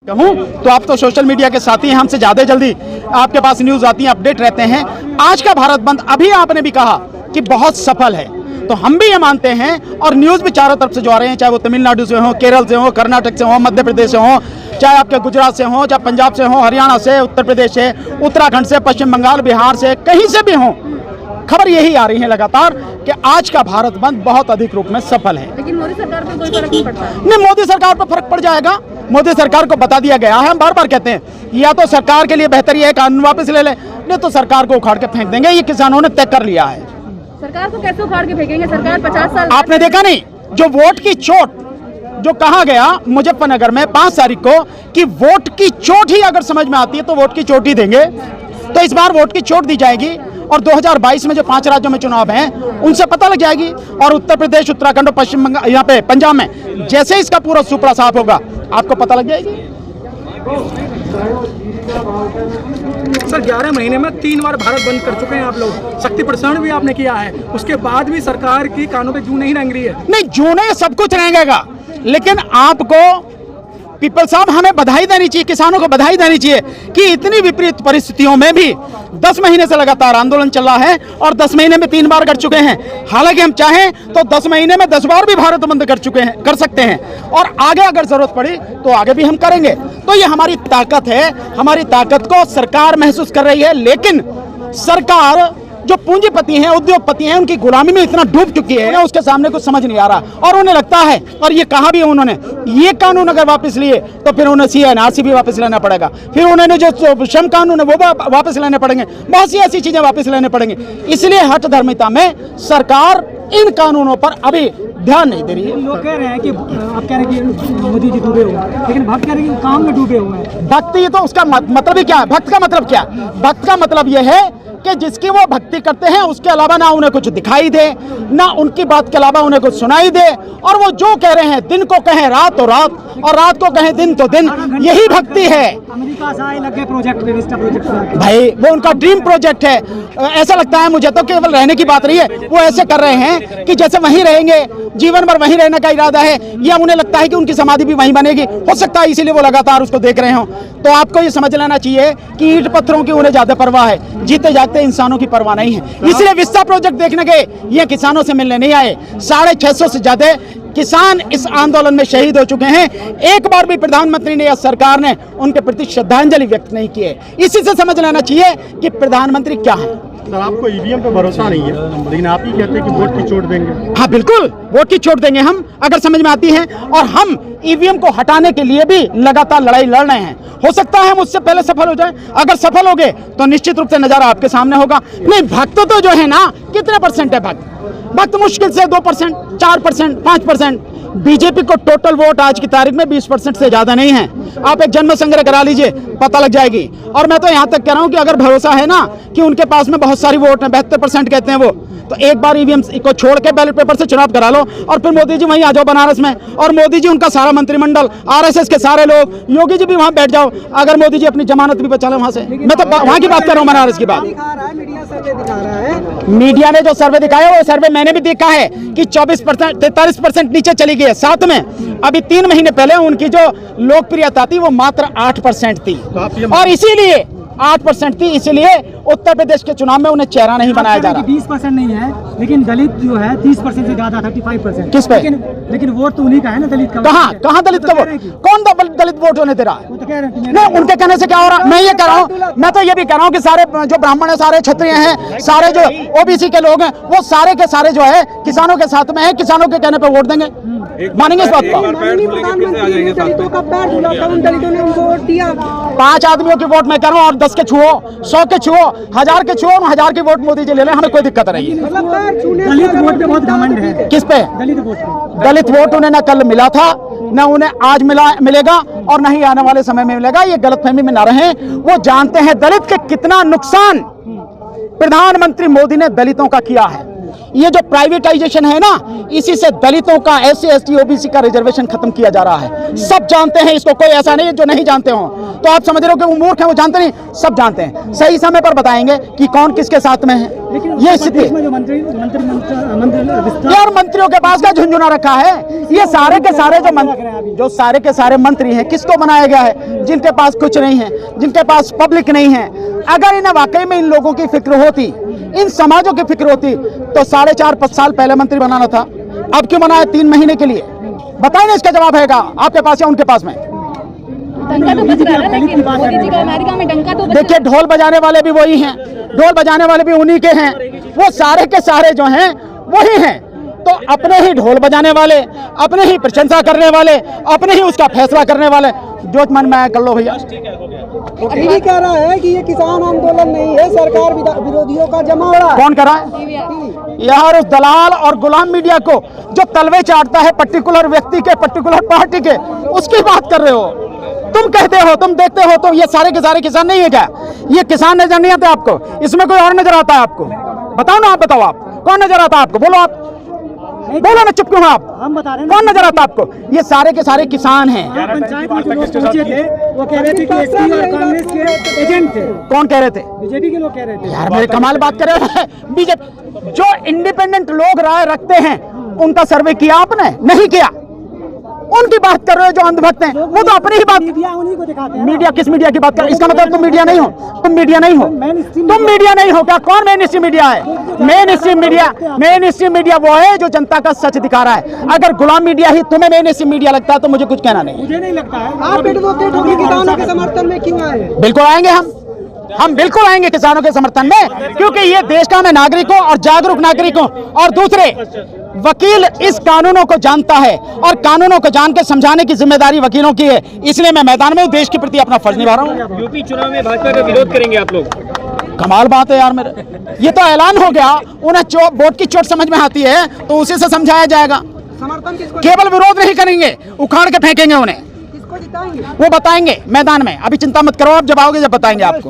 कहूँ तो आप तो सोशल मीडिया के साथी हैं, हमसे ज्यादा जल्दी आपके पास न्यूज आती है, अपडेट रहते हैं। आज का भारत बंद अभी आपने भी कहा कि बहुत सफल है, तो हम भी ये मानते हैं और न्यूज भी चारों तरफ से जो आ रहे हैं, चाहे वो तमिलनाडु से हो, केरल से हो, कर्नाटक से हो, मध्य प्रदेश से हो, चाहे आपके गुजरात से हो, चाहे पंजाब से हो, हरियाणा से, उत्तर प्रदेश से, उत्तराखंड से, पश्चिम बंगाल, बिहार से, कहीं से भी हो, खबर यही आ रही है लगातार कि आज का भारत बंद बहुत अधिक रूप में सफल है। लेकिन मोदी सरकार पर कोई फर्क नहीं पड़ता। नहीं, मोदी सरकार पर फर्क पड़ जाएगा। मोदी सरकार को बता दिया गया है, हम बार बार कहते हैं या तो सरकार के लिए बेहतर ये है कानून वापस ले ले, नहीं तो सरकार को उखाड़ के फेंक देंगे। ये किसानों ने तय कर लिया है। सरकार को कैसे उखाड़ के फेंकेंगे? सरकार 50 साल आपने देखा नहीं जो वोट की चोट जो कहा गया मुजफ्फरनगर में 5 तारीख को कि वोट की चोट ही अगर समझ में आती है तो वोट की चोट ही देंगे, तो इस बार वोट की चोट दी जाएगी और 2022 में जो 5 राज्यों में चुनाव हैं उनसे पता लग जाएगी। और उत्तर प्रदेश, उत्तराखंड और पश्चिम बंगाल, यहाँ पे पंजाब में जैसे इसका पूरा सुपड़ा साफ होगा आपको पता लग जाएगी। सर 11 महीने में 3 बार भारत बंद कर चुके हैं आप लोग, शक्ति प्रदर्शन भी आपने किया है, उसके बाद भी सरकार की कानों पे जू नहीं रेंग रही है। नहीं, जू नहीं, सब कुछ रहेगा, लेकिन आपको पीपल साहब हमें बधाई देनी चाहिए, किसानों को बधाई देनी चाहिए कि इतनी विपरीत परिस्थितियों में भी 10 महीने से लगातार आंदोलन चल रहा है और 10 महीने में 3 बार कर चुके हैं। हालांकि हम चाहें तो 10 महीने में 10 बार भी भारत बंद कर चुके हैं, कर सकते हैं, और आगे अगर जरूरत पड़ी तो आगे भी हम करेंगे। तो ये हमारी ताकत है, हमारी ताकत को सरकार महसूस कर रही है, लेकिन सरकार जो पूंजीपति हैं, उद्योगपति हैं, उनकी गुलामी में इतना डूब चुकी है, उसके सामने कुछ समझ नहीं आ रहा। और उन्हें लगता है, और ये कहा भी उन्होंने, ये कानून अगर वापस लिए तो फिर उन्हें CNRC भी वापस लेना पड़ेगा, फिर उन्होंने जो श्रम कानून है वो वापस लेने पड़ेंगे, बहुत सी ऐसी चीजें वापस लेने पड़ेंगे। इसलिए हठधर्मिता में सरकार इन कानूनों पर अभी ध्यान नहीं दे रही है। लोग कह रहे हैं कि आप कह रहे हैं कि मोदी जी डूबे हुए हैं, लेकिन भक्त कह रहे हैं कि काम में डूबे हुए हैं। भक्ति तो उसका मतलब ही क्या है? भक्त का मतलब क्या है? भक्त का मतलब यह है कि जिसकी वो भक्ति करते हैं उसके अलावा ना उन्हें कुछ दिखाई दे, ना उनकी बात के अलावा उन्हें कुछ सुनाई दे, और वो जो कह रहे हैं, दिन को कहें रात तो रात, और रात को कहें दिन तो दिन, यही भक्ति है। अमेरिका से आए लगे प्रोजेक्ट प्रोजेक्ट भाई वो उनका ड्रीम प्रोजेक्ट है। ऐसा लगता है मुझे तो केवल रहने की बात नहीं है, वो ऐसे कर रहे हैं कि जैसे वहीं रहेंगे, जीवन भर वहीं रहने का इरादा है, या उन्हें लगता है कि उनकी समाधि भी वहीं बनेगी, हो सकता है इसीलिए वो लगातार उसको देख रहे हो। तो आपको ये समझ लेना चाहिए कि ईंट पत्थरों की उन्हें ज्यादा परवाह है, जीते जागते इंसानों की परवाह नहीं है। इसलिए विस्ता प्रोजेक्ट देखने गए, ये किसानों से मिलने नहीं आए। 650 से ज्यादा किसान इस आंदोलन में शहीद हो चुके हैं, एक बार भी प्रधानमंत्री ने या सरकार ने उनके प्रति श्रद्धांजलि व्यक्त नहीं की है। इसी से समझ लेना चाहिए कि प्रधानमंत्री क्या है। सर आपको ईवीएम पे भरोसा नहीं है, लेकिन आप ही कहते हैं कि वोट की चोट देंगे। हाँ बिल्कुल, वोट की चोट देंगे हम अगर समझ में आती है, और हम ईवीएम को हटाने के लिए भी लगातार लड़ाई लड़ रहे हैं। हो सकता है हम उससे पहले सफल हो जाए, अगर सफल हो गए तो निश्चित रूप से नजारा आपके सामने होगा। नहीं, भक्त तो जो है ना, कितने % है भक्त? भक्त मुश्किल से 2%, 4%, 5%। बीजेपी को टोटल वोट आज की तारीख में 20% से ज्यादा नहीं है। आप एक जन्म संग्रह करा लीजिए, पता लग जाएगी। और मैं तो यहाँ तक कह रहा हूँ कि अगर भरोसा है ना कि उनके पास में बहुत सारी वोट है, 72% कहते हैं वो, तो एक बार ईवीएम को छोड़ के बैलेट पेपर से चुनाव करा लो, और फिर मोदी जी वहीं आ जाओ बनारस में, और मोदी जी, उनका सारा मंत्रिमंडल, RSS के सारे लोग, योगी जी भी वहां बैठ जाओ, अगर मोदी जी अपनी जमानत भी बचा ले वहां से। मैं तो वहां की बात कर रहा हूँ, बनारस की बात। मीडिया ने जो सर्वे दिखाया वो सर्वे मैंने भी देखा है कि 24%, 43% नीचे चली गई है। साथ में अभी 3 महीने पहले उनकी जो लोकप्रियता थी वो मात्र 8% थी, और इसीलिए 8% थी, इसीलिए उत्तर प्रदेश के चुनाव में उन्हें चेहरा नहीं बनाया जा रहा। 20% नहीं है, लेकिन दलित जो है 30% से ज्यादा, 35%। किस पे? लेकिन वोट तो उन्हीं का है ना, दलित का। कहाँ दलित का वोट? कौन दलित वोट होने दे रहा है? वो तो कह रहे हैं नहीं, उनके कहने से क्या हो रहा है? मैं ये कह रहा हूँ, मैं तो ये भी कह रहा हूँ कि सारे जो ब्राह्मण है, सारे क्षत्रिय हैं, सारे जो OBC के लोग हैं, वो सारे के सारे जो है किसानों के साथ में है, किसानों के कहने पे वोट देंगे। मानेंगे इस बात को? 5 आदमियों की वोट मैं कह रहा हूँ, और 10 के छुओ, 100 के छुओ, 1000 के छुओ, 1000 की वोट मोदी जी ले लें, हमें कोई दिक्कत नहीं है। दलित वोट पे बहुत घमंड है। किस पे? दलित वोट पे। दलित वोट उन्हें न कल मिला था, न उन्हें आज मिलेगा, और न ही आने वाले समय में मिलेगा। ये गलतफहमी में ना रहें, वो जानते हैं दलित के कितना नुकसान प्रधानमंत्री मोदी ने दलितों का किया है। ये जो प्राइवेटाइजेशन है ना, इसी से दलितों का, SC ST OBC का रिजर्वेशन खत्म किया जा रहा है। सब जानते हैं इसको, कोई ऐसा नहीं है जो नहीं जानते हो। तो आप समझ रहे हो कि वो मूर्ख है, वो जानते नहीं, सब जानते हैं। सही समय पर बताएंगे कि कौन किसके साथ में है। ये स्थिति यार, मंत्रियों के पास का झुंझुना रखा है। ये सारे के सारे जो सारे के सारे मंत्री हैं, किसको बनाया गया है? जिनके पास कुछ नहीं है, जिनके पास पब्लिक नहीं है। अगर इन्हें वाकई में इन लोगों की फिक्र होती, इन समाजों की फिक्र होती, तो 4.5-5 साल पहले मंत्री बनाना था। अब क्यों बनाया 3 महीने के लिए? बताइए ना, इसका जवाब है आपके पास या उनके पास में? डंका तो बज रहा है, लेकिन मोदी जी का अमेरिका में डंका तो देखिए, ढोल बजाने वाले भी वही हैं, ढोल बजाने वाले भी उन्हीं के हैं। वो सारे के सारे जो हैं वही हैं। तो अपने ही ढोल बजाने वाले, अपने ही प्रशंसा करने वाले, अपने ही उसका फैसला करने वाले, जो मन में आया कर लो भैया। अभी भी कह रहा है कि ये किसान आंदोलन नहीं है, सरकार विरोधियों का जमावड़ा है। कौन कह रहा है? यार, उस दलाल और गुलाम मीडिया को जो तलवे चाटता है पर्टिकुलर व्यक्ति के, पर्टिकुलर पार्टी के, उसकी बात कर रहे हो। तुम कहते हो, तुम देखते हो, तो ये सारे के सारे किसान नहीं है क्या? ये किसान नजर नहीं आते आपको? इसमें कोई और नजर आता है आपको? बताओ ना, आप बताओ, आप कौन नजर आता है आपको? बोलो, आप बोलो ना, चुप क्यों हैं आप? हम बता रहे हैं, कौन नजर आता है आपको? ये सारे के सारे किसान हैं। पंचायत में जो लोग पहुंचे थे वो कह रहे थे कि एसपी और कांग्रेस के एजेंट थे। कौन कह रहे थे? बीजेपी के लोग कह रहे थे। यार, मेरे कमाल बात कर रहे हैं। बीजेपी जो इंडिपेंडेंट लोग राय रखते हैं, उनका सर्वे किया आपने? नहीं किया। उनकी बात कर रहे हो जो अंधभक्त हैं, वो तो अपनी ही बात। मीडिया उन्हीं को दिखाते हैं। मीडिया किस मीडिया की बात कर रहे हो? इसका मतलब तुम मीडिया नहीं हो, तुम मीडिया नहीं हो, तुम मीडिया नहीं हो क्या? कौन मेन स्ट्रीम मीडिया है? मेन स्ट्रीम मीडिया वो है जो जनता का सच दिखा रहा है। अगर गुलाम मीडिया ही तुम्हें मेन स्ट्रीम मीडिया लगता है तो मुझे कुछ कहना नहीं। मुझे नहीं लगता है। आप एडवोकेट होकर किसानों के समर्थन में क्यों आए? बिल्कुल आएंगे हम बिल्कुल आएंगे किसानों के समर्थन में, क्योंकि ये देश का मैं नागरिक हूं और जागरूक नागरिक हूं। और दूसरे, वकील इस कानूनों को जानता है और कानूनों को जान के समझाने की जिम्मेदारी वकीलों की है। इसलिए मैं मैदान में देश के प्रति अपना फर्ज निभा रहा हूं। यूपी चुनाव में भाजपा का विरोध करेंगे आप लोग? कमाल बात है यार, मेरे ये तो ऐलान हो गया। उन्हें वोट की चोट समझ में आती है तो उसी से समझाया जाएगा। समर्थन किसको? केवल विरोध नहीं करेंगे, उखाड़ के फेंकेंगे उन्हें। किसको जिताएंगे? वो बताएंगे मैदान में। अभी चिंता मत करो, आप जब आओगे जब बताएंगे आपको।